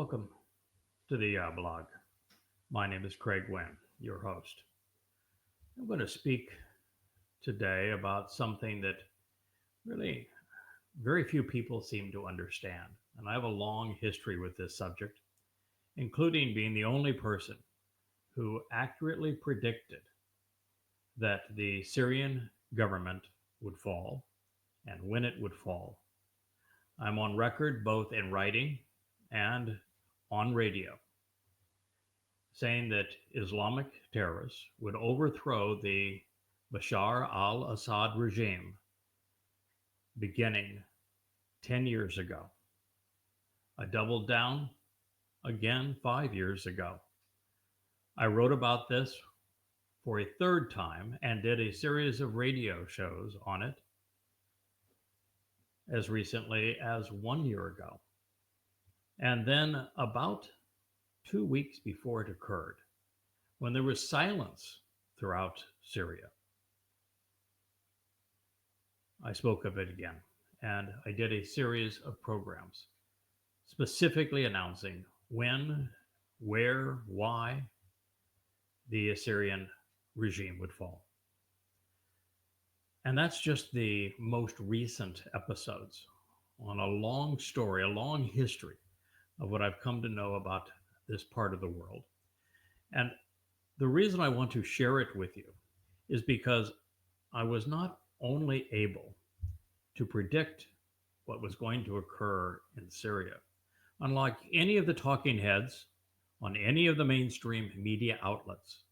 Welcome to the blog. My name is Craig Wynn, your host. I'm going to speak today about something that really very few people seem to understand. And I have a long history with this subject, including being the only person who accurately predicted that the Syrian government would fall and when it would fall. I'm on record both in writing and on radio saying that Islamic terrorists would overthrow the Bashar al Assad regime beginning 10 years ago. I doubled down again 5 years ago. I wrote about this for a third time and did a series of radio shows on it as recently as 1 year ago. And then, about 2 weeks before it occurred, when there was silence throughout Syria, I spoke of it again. And I did a series of programs specifically announcing when, where, why the Syrian regime would fall. And that's just the most recent episodes on a long story, a long history of what I've come to know about this part of the world. And the reason I want to share it with you is because I was not only able to predict what was going to occur in Syria, unlike any of the talking heads on any of the mainstream media outlets,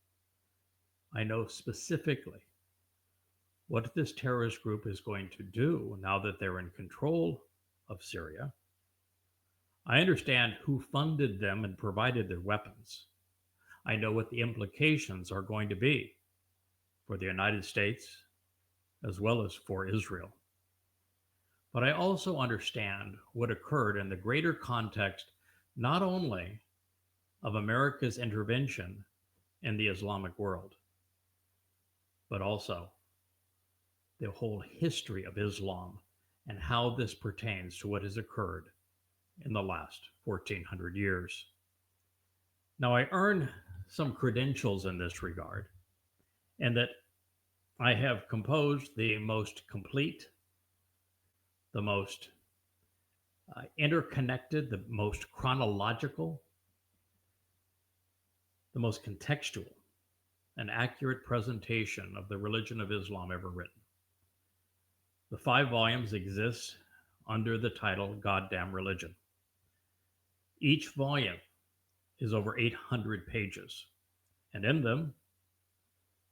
I know specifically what this terrorist group is going to do now that they're in control of Syria. I understand who funded them and provided their weapons. I know what the implications are going to be for the United States as well as for Israel. But I also understand what occurred in the greater context, not only of America's intervention in the Islamic world, but also the whole history of Islam and how this pertains to what has occurred in the last 1400 years. Now, I earn some credentials in this regard, and that I have composed the most complete, the most interconnected, the most chronological, the most contextual and accurate presentation of the religion of Islam ever written. The 5 volumes exist under the title Goddamn Religion. Each volume is over 800 pages, and in them,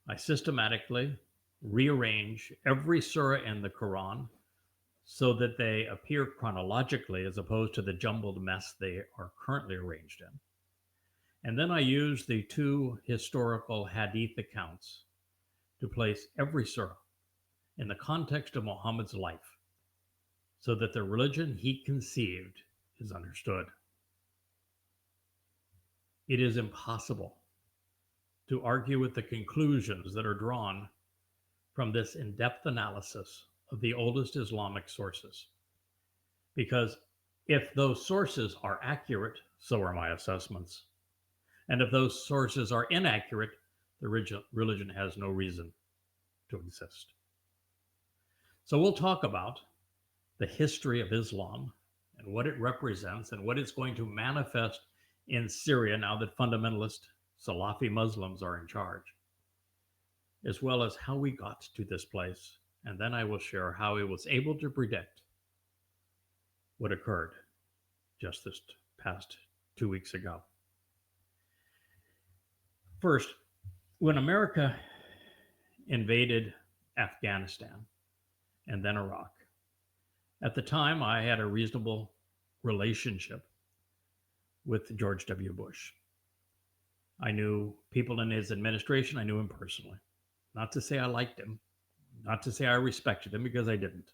I systematically rearrange every surah in the Quran so that they appear chronologically as opposed to the jumbled mess they are currently arranged in. And then I use the 2 historical hadith accounts to place every surah in the context of Muhammad's life so that the religion he conceived is understood. It is impossible to argue with the conclusions that are drawn from this in-depth analysis of the oldest Islamic sources. Because if those sources are accurate, so are my assessments. And if those sources are inaccurate, the religion has no reason to exist. So we'll talk about the history of Islam and what it represents and what it's going to manifest in Syria now that fundamentalist Salafi Muslims are in charge, as well as how we got to this place. And then I will share how I was able to predict what occurred just this past 2 weeks ago. First, when America invaded Afghanistan and then Iraq, at the time I had a reasonable relationship with George W. Bush. I knew people in his administration. I knew him personally. Not to say I liked him, not to say I respected him, because I didn't.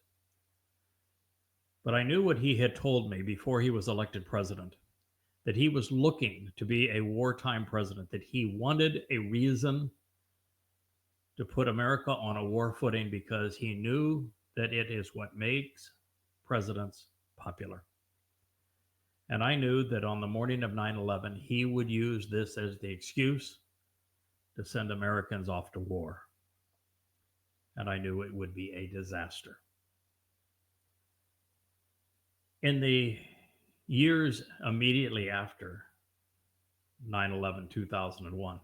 But I knew what he had told me before he was elected president, that he was looking to be a wartime president, that he wanted a reason to put America on a war footing because he knew that it is what makes presidents popular. And I knew that on the morning of 9/11, he would use this as the excuse to send Americans off to war. And I knew it would be a disaster. In the years immediately after 9/11, 2001,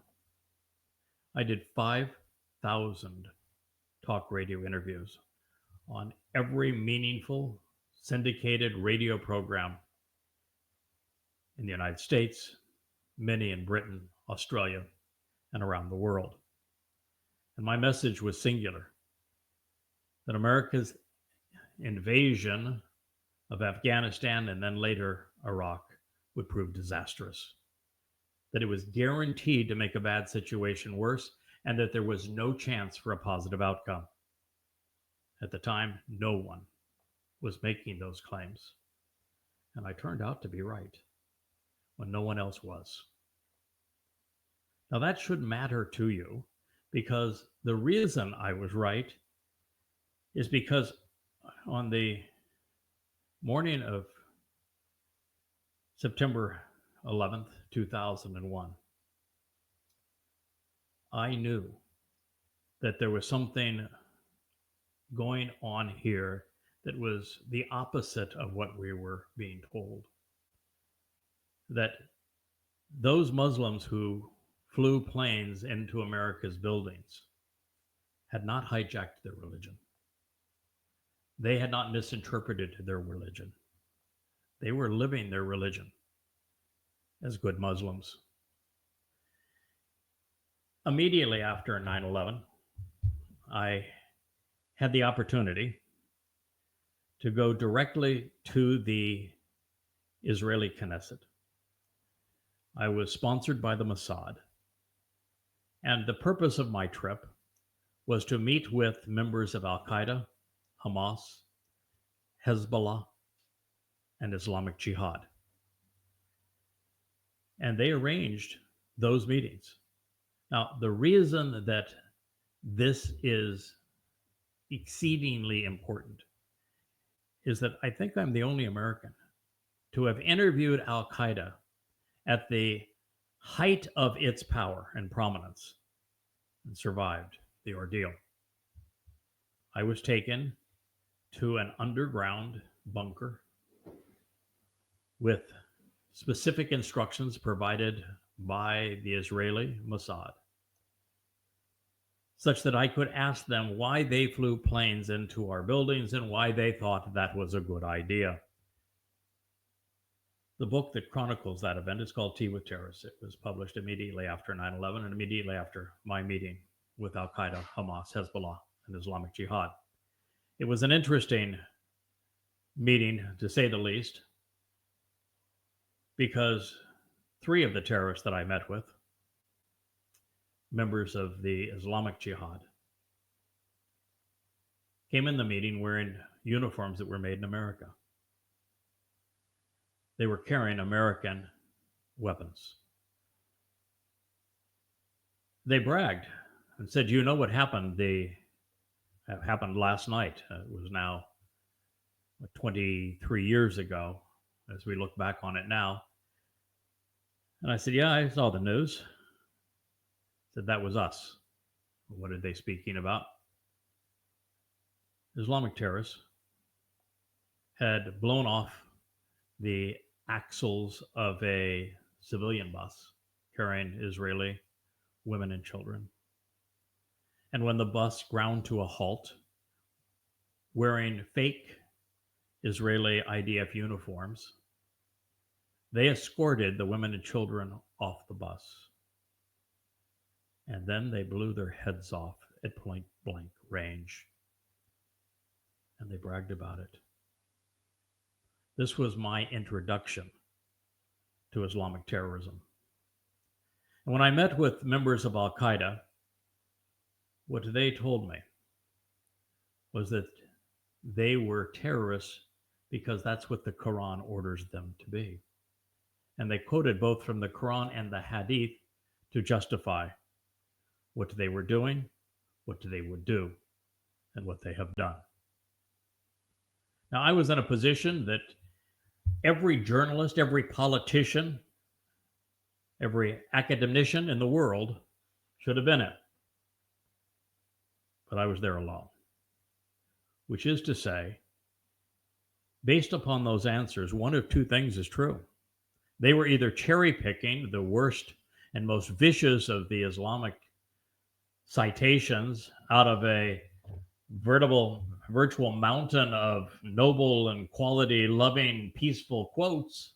I did 5,000 talk radio interviews on every meaningful syndicated radio program in the United States, many in Britain, Australia, and around the world. And my message was singular, that America's invasion of Afghanistan and then later Iraq would prove disastrous, that it was guaranteed to make a bad situation worse, and that there was no chance for a positive outcome. At the time, no one was making those claims. And I turned out to be right when no one else was. Now, that should matter to you, because the reason I was right is because on the morning of September 11th, 2001, I knew that there was something going on here that was the opposite of what we were being told. That those Muslims who flew planes into America's buildings had not hijacked their religion. They had not misinterpreted their religion. They were living their religion as good Muslims. Immediately after 9/11, I had the opportunity to go directly to the Israeli Knesset. I was sponsored by the Mossad, and the purpose of my trip was to meet with members of Al Qaeda, Hamas, Hezbollah, and Islamic Jihad. And they arranged those meetings. Now, the reason that this is exceedingly important is that I think I'm the only American to have interviewed Al Qaeda at the height of its power and prominence and survived the ordeal. I was taken to an underground bunker with specific instructions provided by the Israeli Mossad, such that I could ask them why they flew planes into our buildings and why they thought that was a good idea. The book that chronicles that event is called Tea with Terrorists. It was published immediately after 9/11 and immediately after my meeting with Al Qaeda, Hamas, Hezbollah, and Islamic Jihad. It was an interesting meeting, to say the least, because 3 of the terrorists that I met with, members of the Islamic Jihad, came in the meeting wearing uniforms that were made in America. They were carrying American weapons. They bragged and said, "You know what happened? Happened last night. It was now 23 years ago, as we look back on it now." And I said, "Yeah, I saw the news." I said, "That was us." What are they speaking about? Islamic terrorists had blown off the axles of a civilian bus carrying Israeli women and children. And when the bus ground to a halt, wearing fake Israeli IDF uniforms, they escorted the women and children off the bus. And then they blew their heads off at point blank range. And they bragged about it. This was my introduction to Islamic terrorism. And when I met with members of Al Qaeda, what they told me was that they were terrorists because that's what the Quran orders them to be. And they quoted both from the Quran and the Hadith to justify what they were doing, what they would do, and what they have done. Now, I was in a position that Every journalist, every politician, every academician in the world should have been it. But I was there alone, which is to say, based upon those answers, one of two things is true. They were either cherry picking the worst and most vicious of the Islamic citations out of a virtual mountain of noble and quality loving, peaceful quotes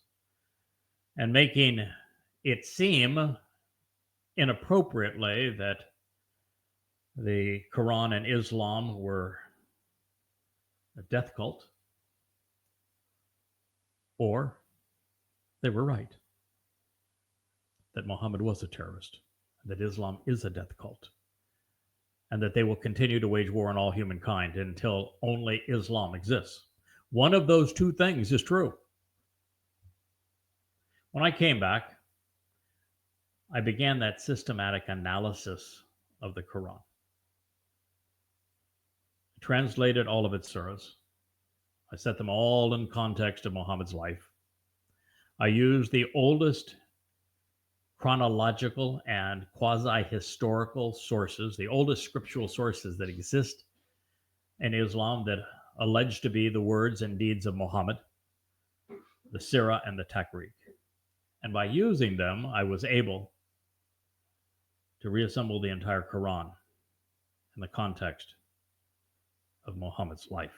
and making it seem inappropriately that the Quran and Islam were a death cult, or they were right, that Muhammad was a terrorist, that Islam is a death cult, and that they will continue to wage war on all humankind until only Islam exists. One of those two things is true. When I came back, I began that systematic analysis of the Quran. I translated all of its surahs. I set them all in context of Muhammad's life. I used the oldest chronological and quasi-historical sources, the oldest scriptural sources that exist in Islam that allege to be the words and deeds of Muhammad, the Sirah and the Taqrīq. And by using them, I was able to reassemble the entire Quran in the context of Muhammad's life.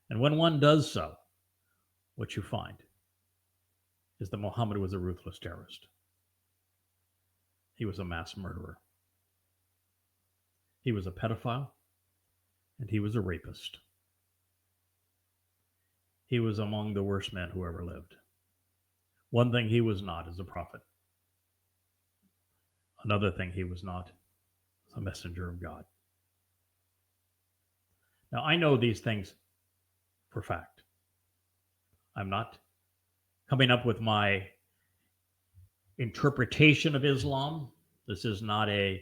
And when one does so, what you find is that Muhammad was a ruthless terrorist. He was a mass murderer. He was a pedophile, and he was a rapist. He was among the worst men who ever lived. One thing he was not is a prophet. Another thing he was not is a messenger of God. Now, I know these things for fact. I'm not coming up with my interpretation of Islam. This is not a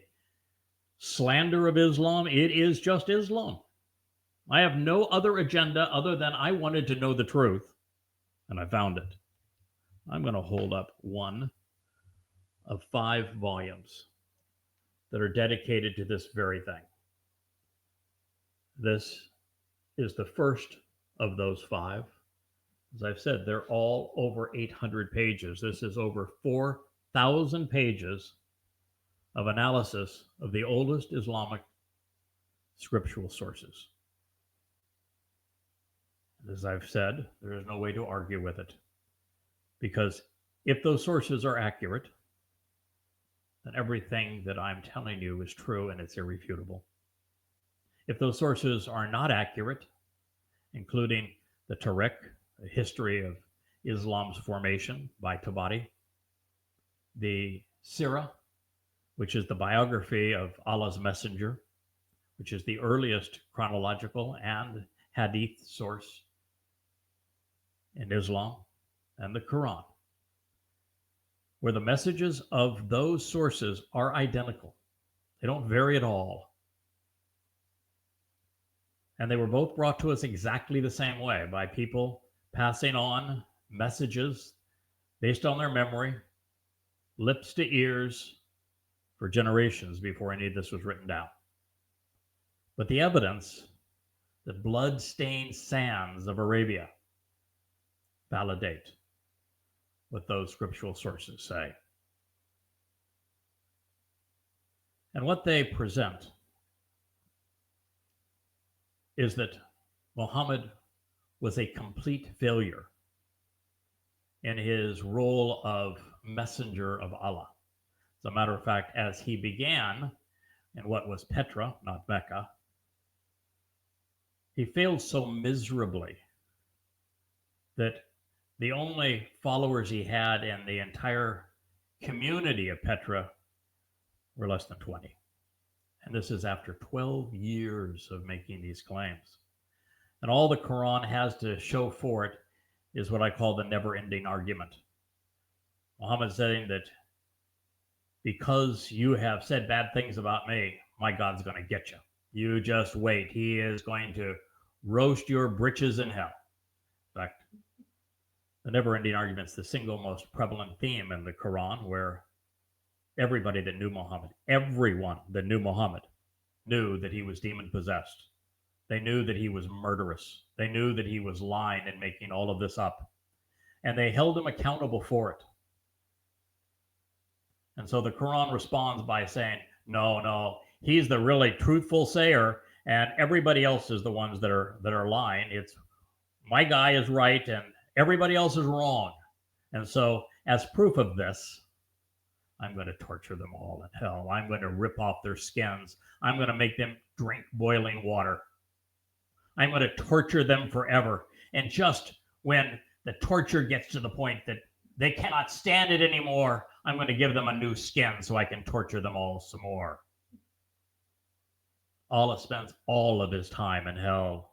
slander of Islam. It is just Islam. I have no other agenda other than I wanted to know the truth, and I found it. I'm going to hold up one of 5 volumes that are dedicated to this very thing. This is the first of those 5. As I've said, they're all over 800 pages. This is over 4,000 pages of analysis of the oldest Islamic scriptural sources. As I've said, there is no way to argue with it. Because if those sources are accurate, then everything that I'm telling you is true and it's irrefutable. If those sources are not accurate, including the Tariq, the history of Islam's formation by Tabari, the Sirah, which is the biography of Allah's messenger, which is the earliest chronological and hadith source in Islam, and the Quran, where the messages of those sources are identical. They don't vary at all. And they were both brought to us exactly the same way, by people passing on messages based on their memory, lips to ears, for generations before any of this was written down. But the evidence, the blood-stained sands of Arabia, validate what those scriptural sources say. And what they present is that Muhammad was a complete failure in his role of messenger of Allah. As a matter of fact, as he began in what was Petra, not Mecca, he failed so miserably that the only followers he had in the entire community of Petra were less than 20. And this is after 12 years of making these claims. And all the Quran has to show for it is what I call the never-ending argument. Muhammad saying that because you have said bad things about me, my God's going to get you. You just wait. He is going to roast your britches in hell. In fact, The never-ending argument is the single most prevalent theme in the Quran, where everybody that knew Muhammad, everyone that knew Muhammad, knew that he was demon possessed. They knew that he was murderous. They knew that he was lying and making all of this up. And they held him accountable for it. And so the Quran responds by saying, no, no, he's the really truthful sayer, and everybody else is the ones that are lying. It's my guy is right and everybody else is wrong. And so, as proof of this, I'm going to torture them all in hell. I'm going to rip off their skins. I'm going to make them drink boiling water. I'm going to torture them forever. And just when the torture gets to the point that they cannot stand it anymore, I'm going to give them a new skin so I can torture them all some more. Allah spends all of his time in hell.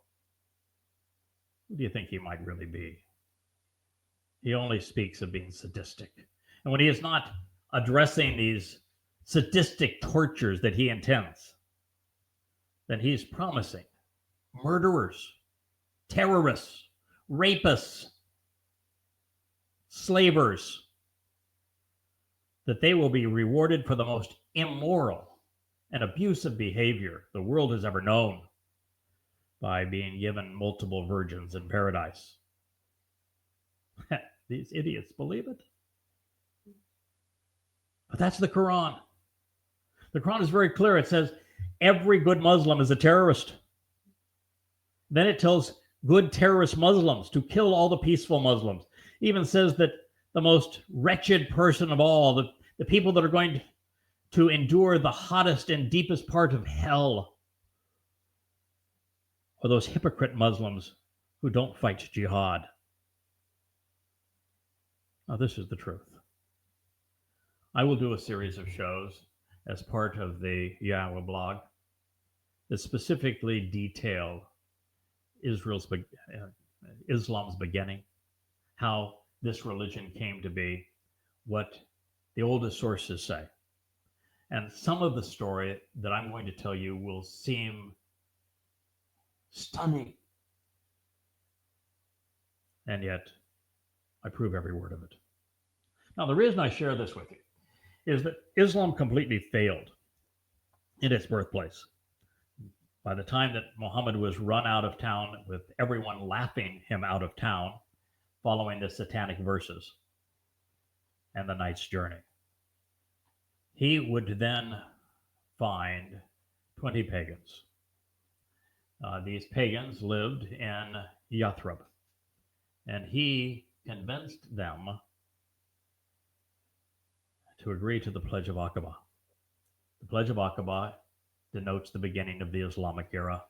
Who do you think he might really be? He only speaks of being sadistic. And when he is not addressing these sadistic tortures that he intends, then he's promising murderers, terrorists, rapists, slavers, that they will be rewarded for the most immoral and abusive behavior the world has ever known by being given multiple virgins in paradise. These idiots believe it. But that's the Quran. The Quran is very clear. It says every good Muslim is a terrorist. Then it tells good terrorist Muslims to kill all the peaceful Muslims. It even says that the most wretched person of all, the people that are going to endure the hottest and deepest part of hell, are those hypocrite Muslims who don't fight jihad. Now, this is the truth. I will do a series of shows as part of the Yahweh blog that specifically detail Islam's beginning, how this religion came to be, what the oldest sources say. And some of the story that I'm going to tell you will seem stunning. And yet, I prove every word of it. Now, the reason I share this with you is that Islam completely failed in its birthplace. By the time that Muhammad was run out of town, with everyone laughing him out of town, following the satanic verses and the Knight's Journey, he would then find 20 pagans. These pagans lived in Yathrib, and he convinced them to agree to the Pledge of Aqaba. The Pledge of Aqaba denotes the beginning of the Islamic era.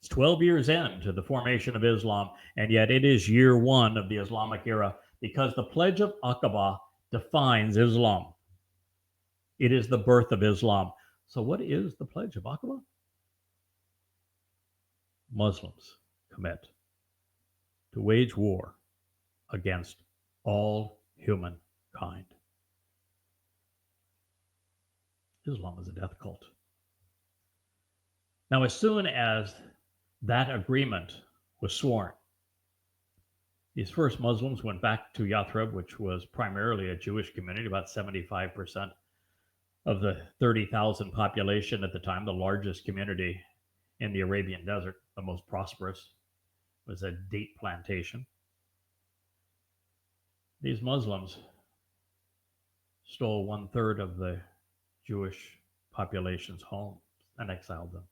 It's 12 years into the formation of Islam, and yet it is year one of the Islamic era, because the Pledge of Aqaba defines Islam. It is the birth of Islam. So what is the Pledge of Aqaba? Muslims commit to wage war against all humankind. Islam is a death cult. Now, as soon as that agreement was sworn, these first Muslims went back to Yathrib, which was primarily a Jewish community, about 75% of the 30,000 population at the time, the largest community in the Arabian desert, the most prosperous, was a date plantation. These Muslims stole 1/3 of the Jewish population's homes and exiled them.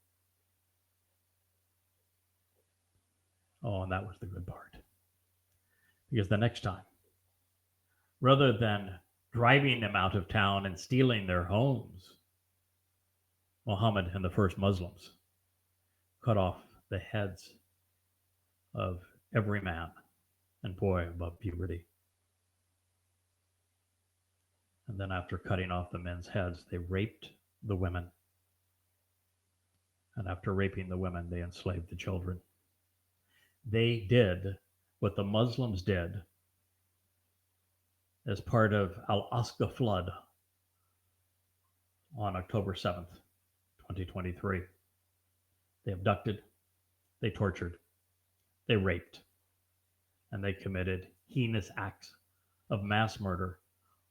Oh, and that was the good part. Because the next time, rather than driving them out of town and stealing their homes, Muhammad and the first Muslims cut off the heads of every man and boy above puberty. And then after cutting off the men's heads, they raped the women. And after raping the women, they enslaved the children. They did what the Muslims did as part of Al-Aqsa flood on October 7th, 2023. They abducted, they tortured, they raped, and they committed heinous acts of mass murder,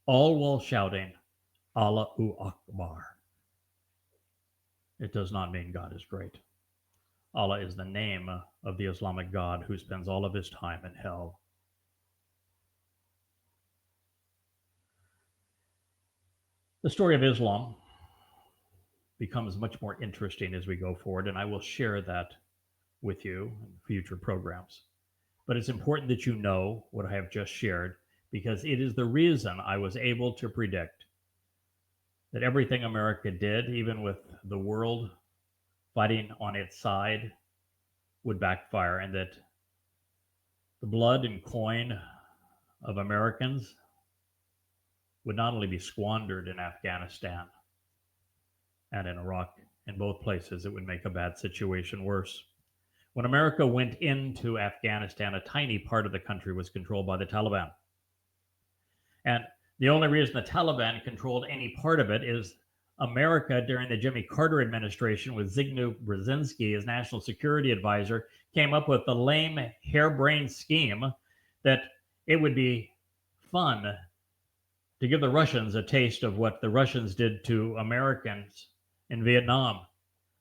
all while shouting, Allahu Akbar. It does not mean God is great. Allah is the name of the Islamic God who spends all of his time in hell. The story of Islam becomes much more interesting as we go forward, and I will share that with you in future programs. But it's important that you know what I have just shared, because it is the reason I was able to predict that everything America did, even with the world fighting on its side, would backfire, and that the blood and coin of Americans would not only be squandered in Afghanistan and in Iraq. In both places, it would make a bad situation worse. When America went into Afghanistan, a tiny part of the country was controlled by the Taliban. And the only reason the Taliban controlled any part of it is America, during the Jimmy Carter administration, with Zbigniew Brzezinski as national security advisor, came up with the lame, harebrained scheme that it would be fun to give the Russians a taste of what the Russians did to Americans in Vietnam.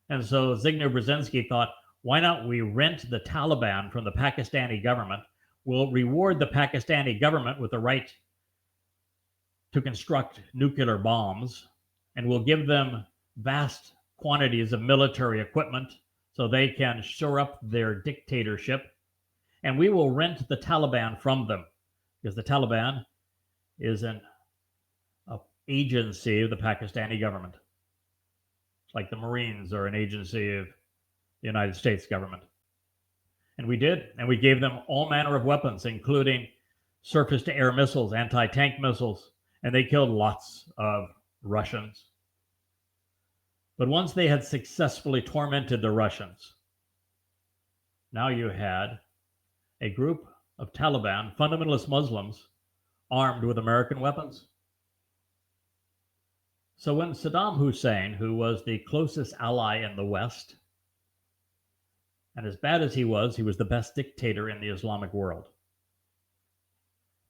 And so Zbigniew Brzezinski thought, why not we rent the Taliban from the Pakistani government? We'll reward the Pakistani government with the right to construct nuclear bombs, and we'll give them vast quantities of military equipment so they can shore up their dictatorship. And we will rent the Taliban from them, because the Taliban is an agency of the Pakistani government. It's like the Marines are an agency of the United States government. And we did, and we gave them all manner of weapons, including surface-to-air missiles, anti-tank missiles, and they killed lots of Russians. But once they had successfully tormented the Russians, now you had a group of Taliban, fundamentalist Muslims, armed with American weapons. So when Saddam Hussein, who was the closest ally in the West, and as bad as he was the best dictator in the Islamic world,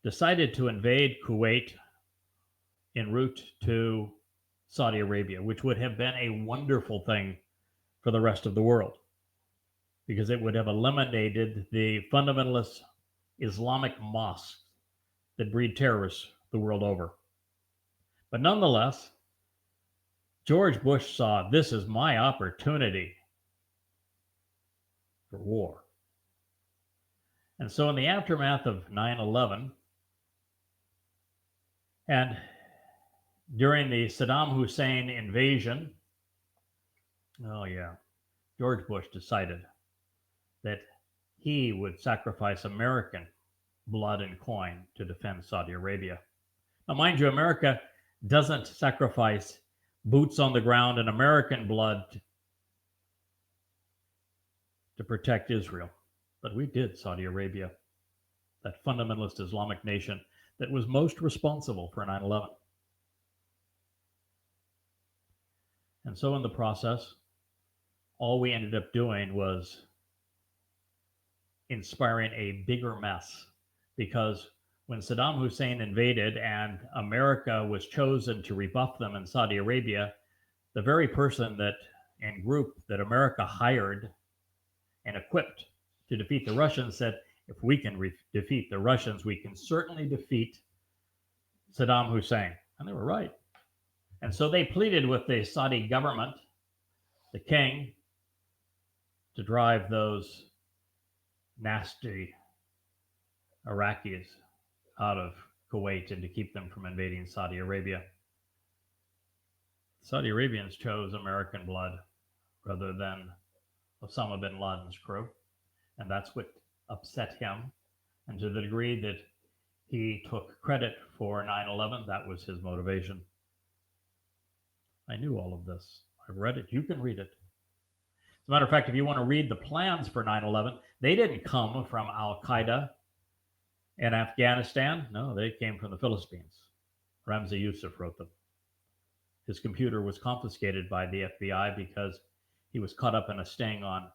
decided to invade Kuwait en route to Saudi Arabia, which would have been a wonderful thing for the rest of the world, because it would have eliminated the fundamentalist Islamic mosques that breed terrorists the world over. But nonetheless, George Bush saw this as my opportunity for war. And so in the aftermath of 9/11, and during the Saddam Hussein invasion, George Bush decided that he would sacrifice American blood and coin to defend Saudi Arabia. Now, mind you, America doesn't sacrifice boots on the ground and American blood to protect Israel. But we did Saudi Arabia, that fundamentalist Islamic nation that was most responsible for 9/11. And so in the process, all we ended up doing was inspiring a bigger mess, because when Saddam Hussein invaded and America was chosen to rebuff them in Saudi Arabia, the very person and group that America hired and equipped to defeat the Russians said, if we can defeat the Russians, we can certainly defeat Saddam Hussein. And they were right. And so they pleaded with the Saudi government, the king, to drive those nasty Iraqis out of Kuwait and to keep them from invading Saudi Arabia. Saudi Arabians chose American blood rather than Osama bin Laden's crew, and that's what upset him. And to the degree that he took credit for 9/11, that was his motivation. I knew all of this. I read it. You can read it. As a matter of fact, if you want to read the plans for 9/11, they didn't come from Al-Qaeda in Afghanistan. No, they came from the Philippines. Ramzi Youssef wrote them. His computer was confiscated by the FBI because he was caught up in a sting on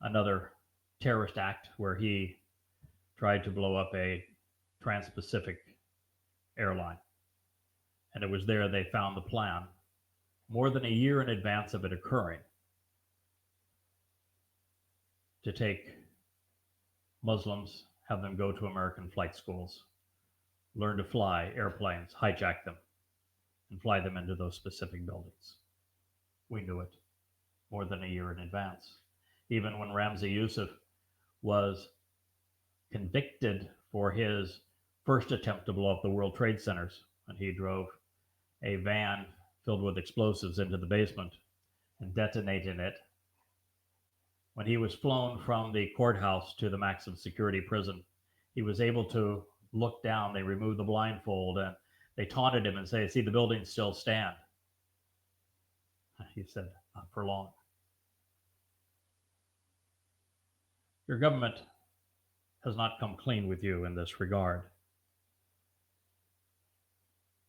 another terrorist act where he tried to blow up a trans-Pacific airline. And it was there they found the plan, more than a year in advance of it occurring, to take Muslims, have them go to American flight schools, learn to fly airplanes, hijack them, and fly them into those specific buildings. We knew it more than a year in advance. Even when Ramzi Youssef was convicted for his first attempt to blow up the World Trade Centers, when he drove a van filled with explosives into the basement and detonated it, when he was flown from the courthouse to the maximum security prison, he was able to look down. They removed the blindfold and they taunted him and say, "See, the buildings still stand." He said, "Not for long." Your government has not come clean with you in this regard.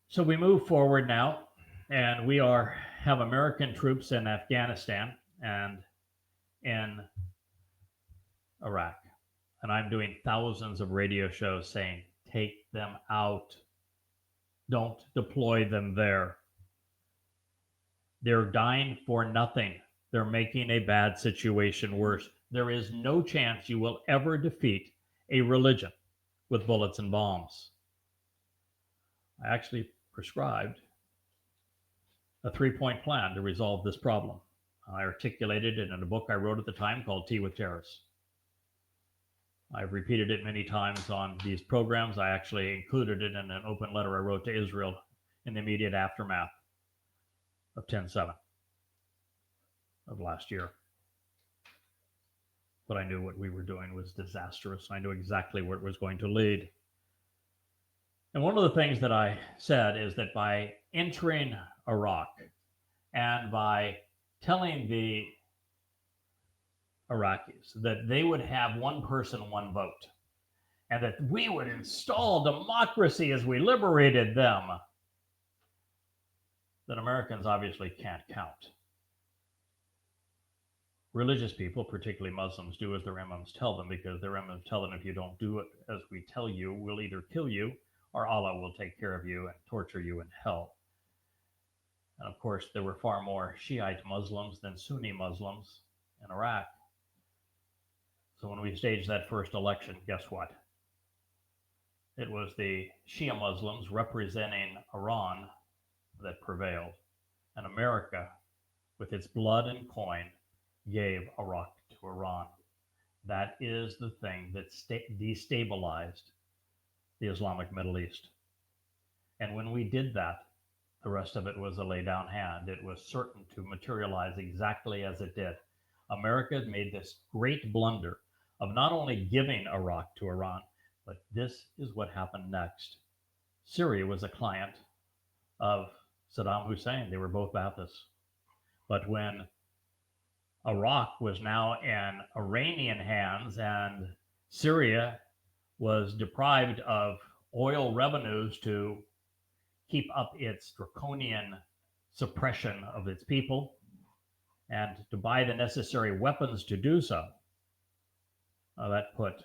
So we move forward now, and we have American troops in Afghanistan and in Iraq. And I'm doing thousands of radio shows saying, take them out. Don't deploy them there. They're dying for nothing. They're making a bad situation worse. There is no chance you will ever defeat a religion with bullets and bombs. I actually prescribed a 3-point plan to resolve this problem. I articulated it in a book I wrote at the time called Tea with Terrorists. I've repeated it many times on these programs. I actually included it in an open letter I wrote to Israel in the immediate aftermath of 10/7 of last year. But I knew what we were doing was disastrous. I knew exactly where it was going to lead. And one of the things that I said is that by entering Iraq and by telling the Iraqis that they would have one person, one vote, and that we would install democracy as we liberated them, that Americans obviously can't count. Religious people, particularly Muslims, do as their imams tell them, because their imams tell them, if you don't do it as we tell you, we'll either kill you or Allah will take care of you and torture you in hell. And of course, there were far more Shiite Muslims than Sunni Muslims in Iraq. So when we staged that first election, guess what? It was the Shia Muslims representing Iran that prevailed. And America, with its blood and coin, gave Iraq to Iran. That is the thing that destabilized the Islamic Middle East. And when we did that, the rest of it was a lay down hand. It was certain to materialize exactly as it did. America made this great blunder of not only giving Iraq to Iran, but this is what happened next. Syria was a client of Saddam Hussein. They were both Ba'athists. But when Iraq was now in Iranian hands and Syria was deprived of oil revenues to keep up its draconian suppression of its people and to buy the necessary weapons to do so, that put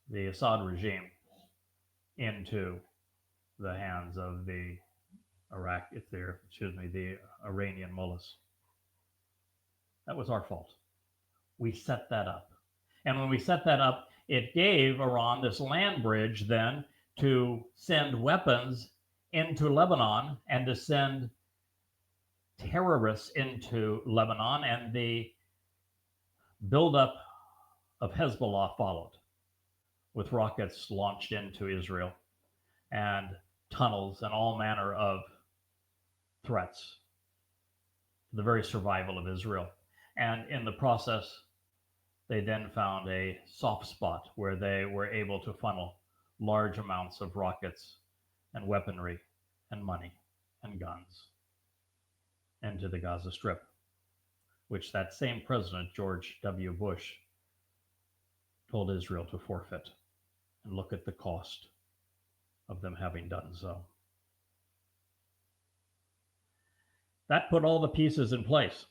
the Assad regime into the hands of the the Iranian mullahs. That was our fault. We set that up. And when we set that up, it gave Iran this land bridge then to send weapons into Lebanon and to send terrorists into Lebanon, and the buildup of Hezbollah followed, with rockets launched into Israel and tunnels and all manner of threats to the very survival of Israel. And in the process, they then found a soft spot where they were able to funnel large amounts of rockets and weaponry and money and guns into the Gaza Strip, which that same president, George W. Bush, told Israel to forfeit. And look at the cost of them having done so. That put all the pieces in place,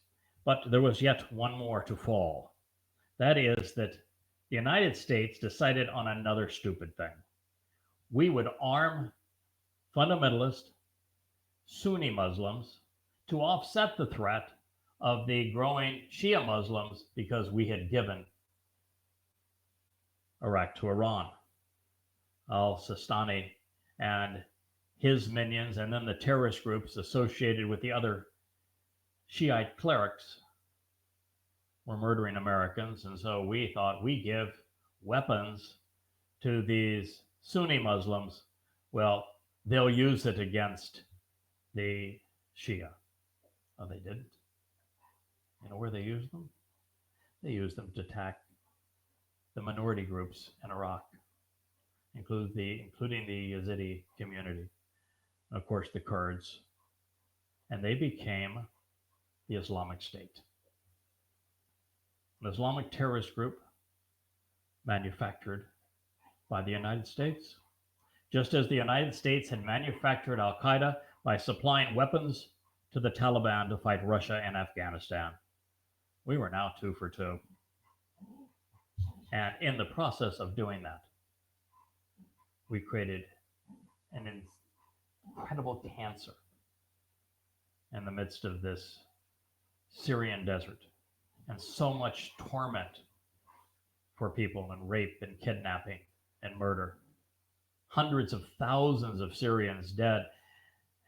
but there was yet one more to fall. That is that the United States decided on another stupid thing. We would arm fundamentalist Sunni Muslims to offset the threat of the growing Shia Muslims because we had given Iraq to Iran. Al Sistani and his minions, and then the terrorist groups associated with the other Shiite clerics, were murdering Americans. And so we thought we give weapons to these Sunni Muslims. Well, they'll use it against the Shia. Oh, they didn't. You know where they used them? They used them to attack the minority groups in Iraq, including the Yazidi community, and of course the Kurds, and they became the Islamic State, an Islamic terrorist group manufactured by the United States, just as the United States had manufactured Al Qaeda by supplying weapons to the Taliban to fight Russia and Afghanistan. We were now 2 for 2. And in the process of doing that, we created an incredible cancer in the midst of this Syrian desert, and so much torment for people, and rape and kidnapping and murder. Hundreds of thousands of Syrians dead,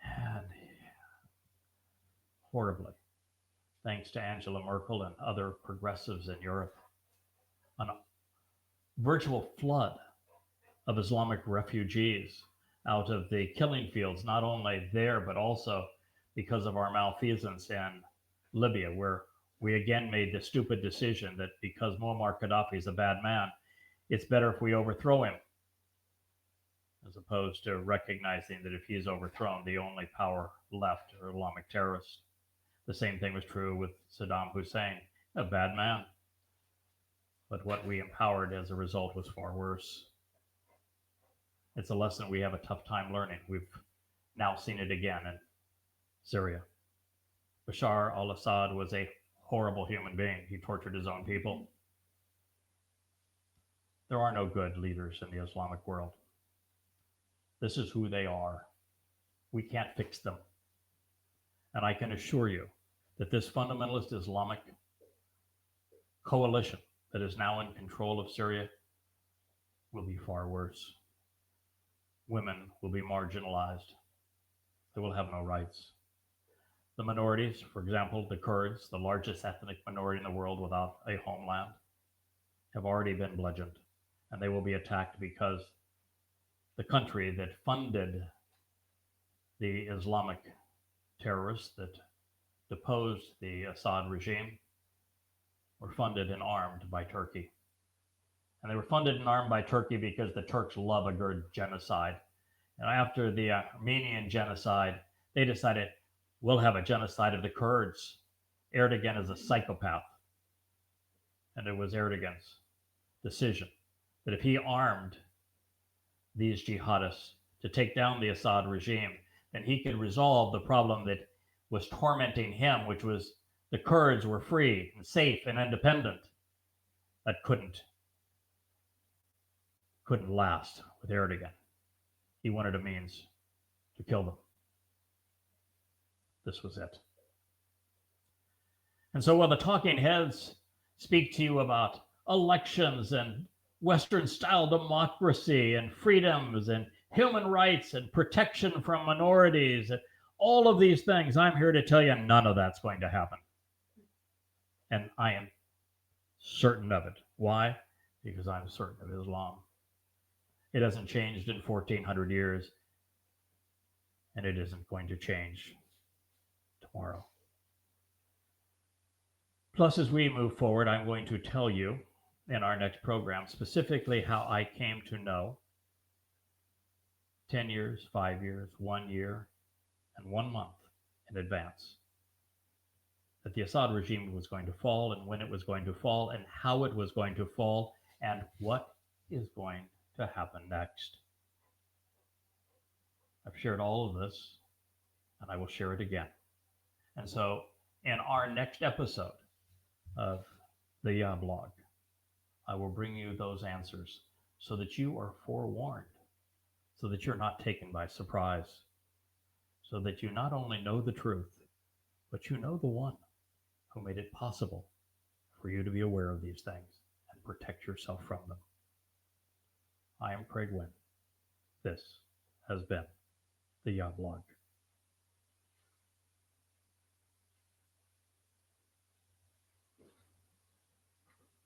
and horribly, thanks to Angela Merkel and other progressives in Europe, a virtual flood of Islamic refugees out of the killing fields, not only there, but also because of our malfeasance in Libya, where we again made the stupid decision that because Muammar Gaddafi is a bad man, it's better if we overthrow him, as opposed to recognizing that if he is overthrown, the only power left are Islamic terrorists. The same thing was true with Saddam Hussein, a bad man. But what we empowered as a result was far worse. It's a lesson we have a tough time learning. We've now seen it again in Syria. Bashar al-Assad was a horrible human being. He tortured his own people. There are no good leaders in the Islamic world. This is who they are. We can't fix them. And I can assure you that this fundamentalist Islamic coalition that is now in control of Syria will be far worse. Women will be marginalized. They will have no rights. The minorities, for example, the Kurds, the largest ethnic minority in the world without a homeland, have already been bludgeoned, and they will be attacked because the country that funded the Islamic terrorists that deposed the Assad regime were funded and armed by Turkey. And they were funded and armed by Turkey because the Turks love a good genocide. And after the Armenian genocide, they decided, we'll have a genocide of the Kurds. Erdogan is a psychopath. And it was Erdogan's decision that if he armed these jihadists to take down the Assad regime, then he could resolve the problem that was tormenting him, which was the Kurds were free and safe and independent. That couldn't last with Erdogan. He wanted a means to kill them. This was it. And so while the talking heads speak to you about elections and Western-style democracy and freedoms and human rights and protection from minorities, and all of these things, I'm here to tell you none of that's going to happen. And I am certain of it. Why? Because I'm certain of Islam. It hasn't changed in 1,400 years, and it isn't going to change tomorrow. Plus, as we move forward, I'm going to tell you in our next program specifically how I came to know 10 years, 5 years, 1 year, and 1 month in advance that the Assad regime was going to fall, and when it was going to fall, and how it was going to fall, and what is going to happen next. I've shared all of this, and I will share it again. And so in our next episode of the blog, I will bring you those answers so that you are forewarned, so that you're not taken by surprise, so that you not only know the truth, but you know the one who made it possible for you to be aware of these things and protect yourself from them. I am Craig Wynn. This has been the Young Lodge.